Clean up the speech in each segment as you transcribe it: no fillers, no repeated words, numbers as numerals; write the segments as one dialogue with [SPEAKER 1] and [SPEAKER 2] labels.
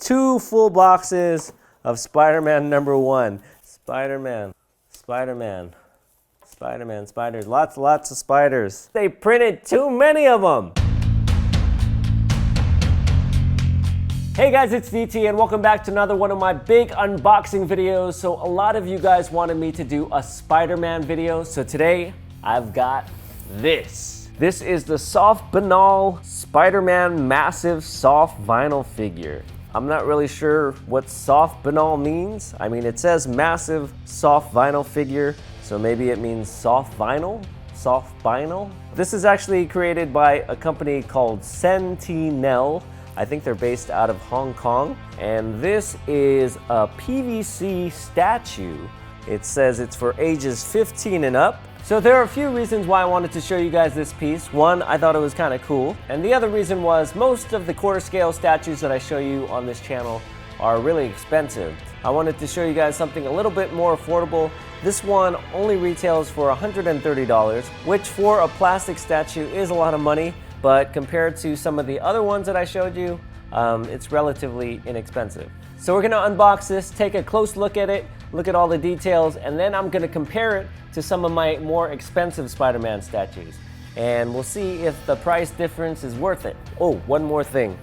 [SPEAKER 1] 2 full boxes of Spider-Man #1. Spider-Man, Spider-Man, Spider-Man, spiders. Lots of spiders. They printed too many of them. Hey guys, it's DT and welcome back to another one of my big unboxing videos. So a lot of you guys wanted me to do a Spider-Man video. So today I've got this. This is the Sofbinal Spider-Man massive soft vinyl figure. I'm not really sure what Sofbinal means. I mean, it says massive soft vinyl figure, so maybe it means soft vinyl? Soft vinyl? This is actually created by a company called Sentinel. I think they're based out of Hong Kong. And this is a PVC statue. It says it's for ages 15 and up. So there are a few reasons why I wanted to show you guys this piece. One, I thought it was kind of cool. And the other reason was most of the quarter scale statues that I show you on this channel are really expensive. I wanted to show you guys something a little bit more affordable. This one only retails for $130, which for a plastic statue is a lot of money, but compared to some of the other ones that I showed you, it's relatively inexpensive. So we're gonna unbox this, take a close look at it, look at all the details, and then I'm gonna compare it to some of my more expensive Spider-Man statues. And we'll see if the price difference is worth it. Oh, one more thing.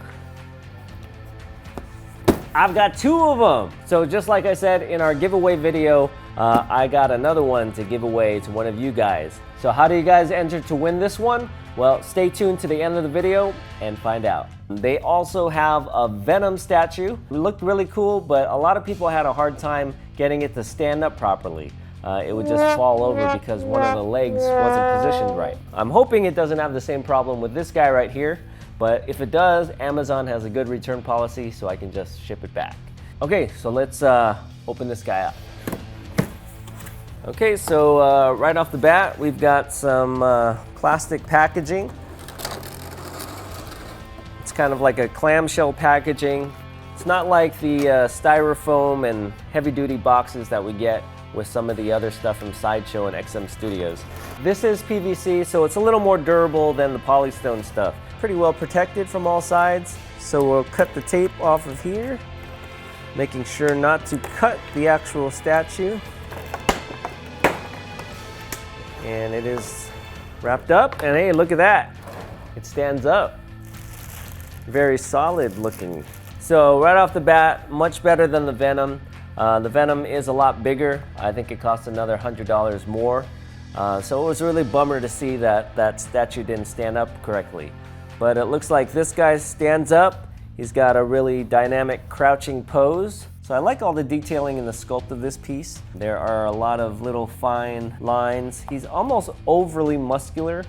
[SPEAKER 1] I've got 2 of them. So just like I said in our giveaway video, I got another one to give away to one of you guys. So how do you guys enter to win this one? Well, stay tuned to the end of the video and find out. They also have a Venom statue. It looked really cool, but a lot of people had a hard time getting it to stand up properly. It would just fall over because one of the legs wasn't positioned right. I'm hoping it doesn't have the same problem with this guy right here, but if it does, Amazon has a good return policy, so I can just ship it back. Okay, so let's open this guy up. Okay, so right off the bat, we've got some plastic packaging. It's kind of like a clamshell packaging. It's not like the styrofoam and heavy-duty boxes that we get with some of the other stuff from Sideshow and XM Studios. This is PVC, so it's a little more durable than the polystone stuff. Pretty well protected from all sides. So we'll cut the tape off of here, making sure not to cut the actual statue. And it is wrapped up, and hey, look at that. It stands up. Very solid looking. So right off the bat, much better than the Venom. The Venom is a lot bigger. I think it cost another $100 more. So it was a really bummer to see that that statue didn't stand up correctly. But it looks like this guy stands up. He's got a really dynamic crouching pose. So I like all the detailing in the sculpt of this piece. There are a lot of little fine lines. He's almost overly muscular,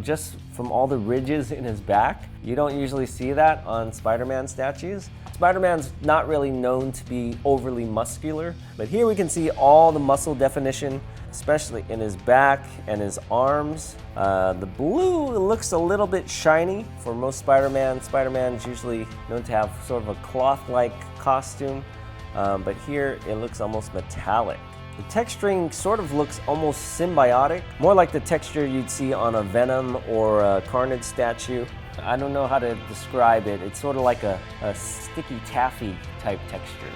[SPEAKER 1] just from all the ridges in his back. You don't usually see that on Spider-Man statues. Spider-Man's not really known to be overly muscular, but here we can see all the muscle definition, especially in his back and his arms. The blue looks a little bit shiny for most Spider-Man. Spider-Man's usually known to have sort of a cloth-like costume, but here it looks almost metallic. The texturing sort of looks almost symbiotic, more like the texture you'd see on a Venom or a Carnage statue. I don't know how to describe it. It's sort of like a sticky taffy type texture.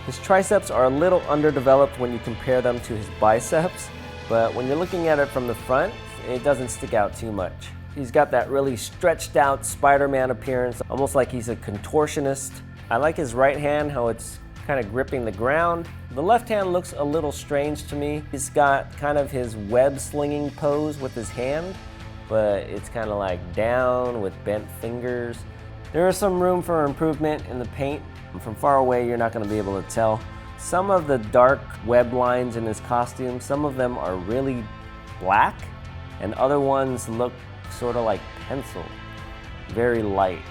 [SPEAKER 1] His triceps are a little underdeveloped when you compare them to his biceps, but when you're looking at it from the front, it doesn't stick out too much. He's got that really stretched out Spider-Man appearance, almost like he's a contortionist. I like his right hand, how it's kind of gripping the ground. The left hand looks a little strange to me. He's got kind of his web slinging pose with his hand, but it's kind of like down with bent fingers. There is some room for improvement in the paint. From far away, you're not going to be able to tell. Some of the dark web lines in his costume, some of them are really black, and other ones look sort of like pencil, very light.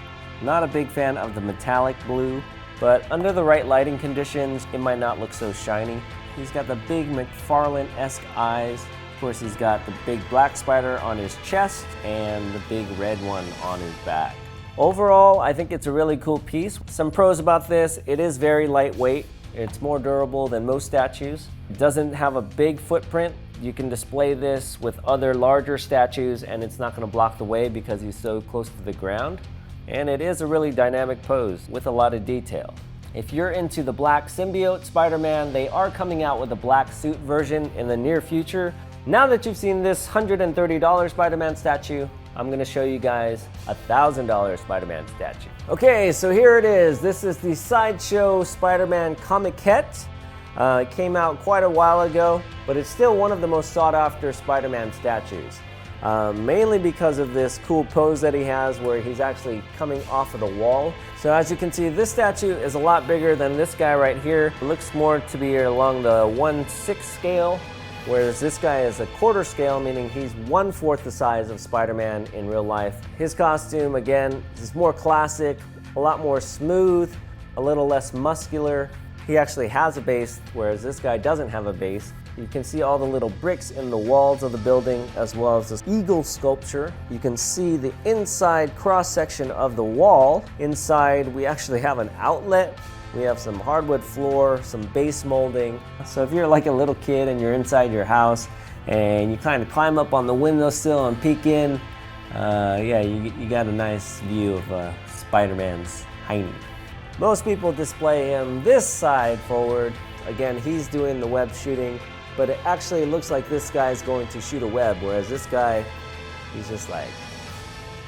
[SPEAKER 1] Not a big fan of the metallic blue, but under the right lighting conditions, it might not look so shiny. He's got the big McFarlane-esque eyes. Of course, he's got the big black spider on his chest and the big red one on his back. Overall, I think it's a really cool piece. Some pros about this: it is very lightweight. It's more durable than most statues. It doesn't have a big footprint. You can display this with other larger statues and it's not going to block the way because he's so close to the ground. And it is a really dynamic pose with a lot of detail. If you're into the black symbiote Spider-Man, they are coming out with a black suit version in the near future. Now that you've seen this $130 Spider-Man statue, I'm gonna show you guys a $1,000 Spider-Man statue. Okay, so here it is. This is the Sideshow Spider-Man Comiquette. It came out quite a while ago, but it's still one of the most sought after Spider-Man statues. Mainly because of this cool pose that he has where he's actually coming off of the wall. So as you can see, this statue is a lot bigger than this guy right here. It looks more to be along the 1/6 scale, whereas this guy is a quarter scale, meaning he's 1/4 the size of Spider-Man in real life. His costume, again, is more classic, a lot more smooth, a little less muscular. He actually has a base, whereas this guy doesn't have a base. You can see all the little bricks in the walls of the building, as well as this eagle sculpture. You can see the inside cross-section of the wall. Inside, we actually have an outlet. We have some hardwood floor, some base molding. So if you're like a little kid and you're inside your house and you kind of climb up on the windowsill and peek in, yeah, you got a nice view of Spider-Man's hiney. Most people display him this side forward. Again, he's doing the web shooting, but it actually looks like this guy's going to shoot a web, whereas this guy, he's just like,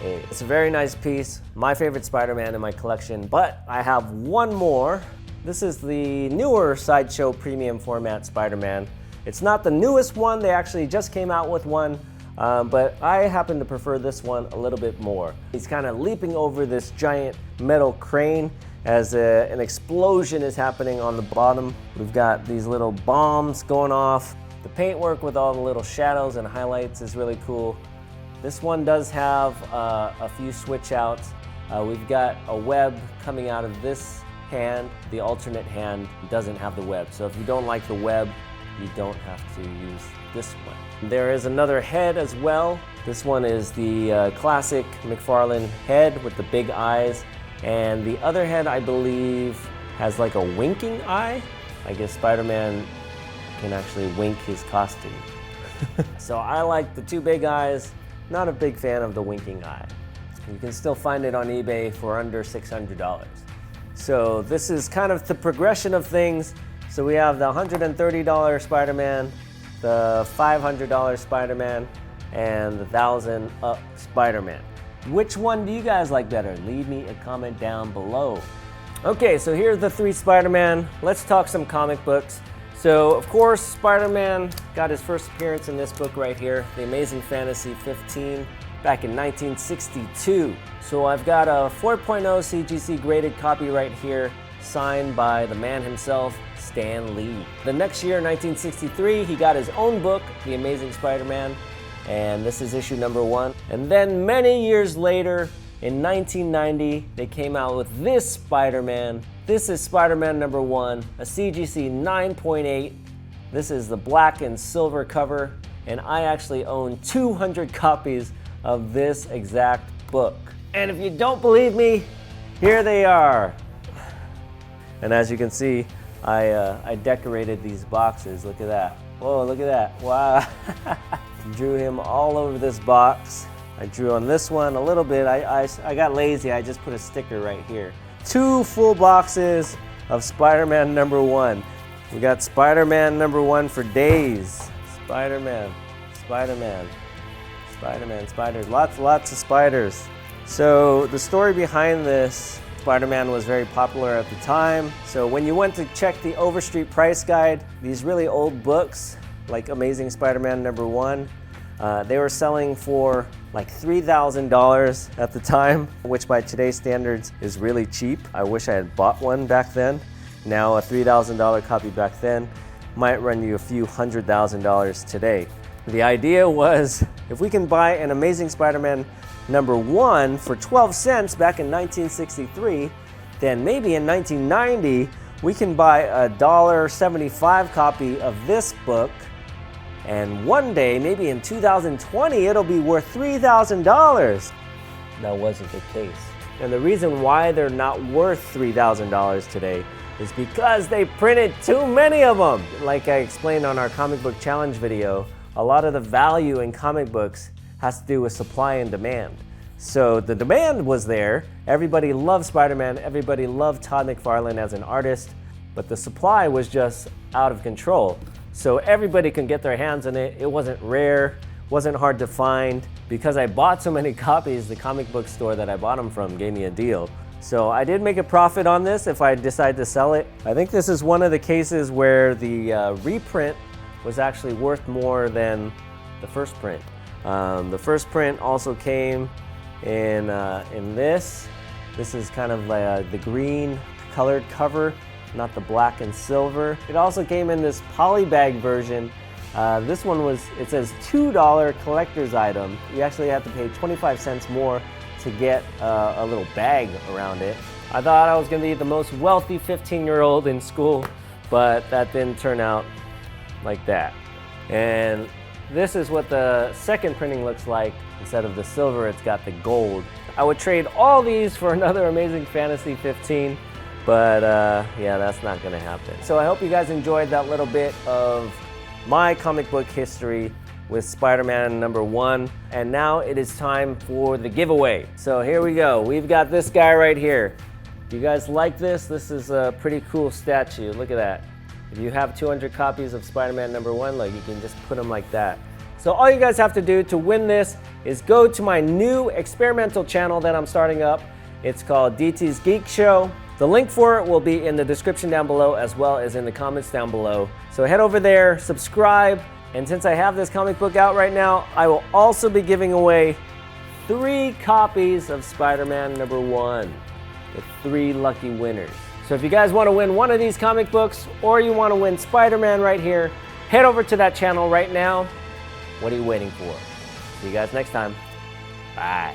[SPEAKER 1] hey. It's a very nice piece, my favorite Spider-Man in my collection, but I have one more. This is the newer Sideshow premium format Spider-Man. It's not the newest one, they actually just came out with one, but I happen to prefer this one a little bit more. He's kind of leaping over this giant metal crane as an explosion is happening on the bottom. We've got these little bombs going off. The paintwork with all the little shadows and highlights is really cool. This one does have a few switch outs. We've got a web coming out of this hand. The alternate hand doesn't have the web. So if you don't like the web, you don't have to use this one. There is another head as well. This one is the classic McFarlane head with the big eyes. And the other head, I believe, has like a winking eye. I guess Spider-Man can actually wink his costume. So I like the two big eyes. Not a big fan of the winking eye. You can still find it on eBay for under $600. So this is kind of the progression of things. So we have the $130 Spider-Man, the $500 Spider-Man, and the $1,000 up Spider-Man. Which one do you guys like better? Leave me a comment down below. Okay, so here's the three Spider-Man. Let's talk some comic books. So, of course, Spider-Man got his first appearance in this book right here, The Amazing Fantasy 15, back in 1962. So I've got a 4.0 CGC graded copy right here, signed by the man himself, Stan Lee. The next year, 1963, he got his own book, The Amazing Spider-Man, and this is issue number 1. And then many years later, in 1990, they came out with this Spider-Man. This is Spider-Man number 1, a CGC 9.8. This is the black and silver cover, and I actually own 200 copies of this exact book. And if you don't believe me, here they are. And as you can see, I decorated these boxes. Look at that. Whoa, look at that. Wow. Drew him all over this box. I drew on this one a little bit. I got lazy. I just put a sticker right here. 2 full boxes of Spider-Man number 1. We got Spider-Man number 1 for days. Spider-Man, Spider-Man, Spider-Man, spiders. Lots of spiders. So the story behind this, Spider-Man was very popular at the time. So when you went to check the Overstreet price guide, these really old books, like Amazing Spider-Man number 1, they were selling for like $3,000 at the time, which by today's standards is really cheap. I wish I had bought one back then. Now a $3,000 copy back then might run you a few $100,000 today. The idea was, if we can buy an Amazing Spider-Man number 1 for 12 cents back in 1963, then maybe in 1990 we can buy a $1.75 copy of this book, and one day, maybe in 2020, it'll be worth $3,000. That wasn't the case. And the reason why they're not worth $3,000 today is because they printed too many of them. Like I explained on our comic book challenge video, a lot of the value in comic books has to do with supply and demand. So the demand was there. Everybody loved Spider-Man. Everybody loved Todd McFarlane as an artist, but the supply was just out of control. So everybody can get their hands on it. It wasn't rare, wasn't hard to find. Because I bought so many copies, the comic book store that I bought them from gave me a deal. So I did make a profit on this if I decide to sell it. I think this is one of the cases where the reprint was actually worth more than the first print. The first print also came in this. This is kind of like the green colored cover, not the black and silver. It also came in this polybag version. This one was, it says $2 collector's item. You actually have to pay 25 cents more to get a little bag around it. I thought I was gonna be the most wealthy 15-year-old in school, but that didn't turn out like that. And this is what the second printing looks like. Instead of the silver, it's got the gold. I would trade all these for another Amazing Fantasy 15, but yeah, that's not gonna happen. So I hope you guys enjoyed that little bit of my comic book history with Spider-Man #1. And now it is time for the giveaway. So here we go. We've got this guy right here. Do you guys like this? This is a pretty cool statue. Look at that. If you have 200 copies of Spider-Man #1, like, you can just put them like that. So all you guys have to do to win this is go to my new experimental channel that I'm starting up. It's called DT's Geek Show. The link for it will be in the description down below as well as in the comments down below. So head over there, subscribe, and since I have this comic book out right now, I will also be giving away 3 copies of Spider-Man #1 with 3 lucky winners. So if you guys want to win one of these comic books or you want to win Spider-Man right here, head over to that channel right now. What are you waiting for? See you guys next time. Bye.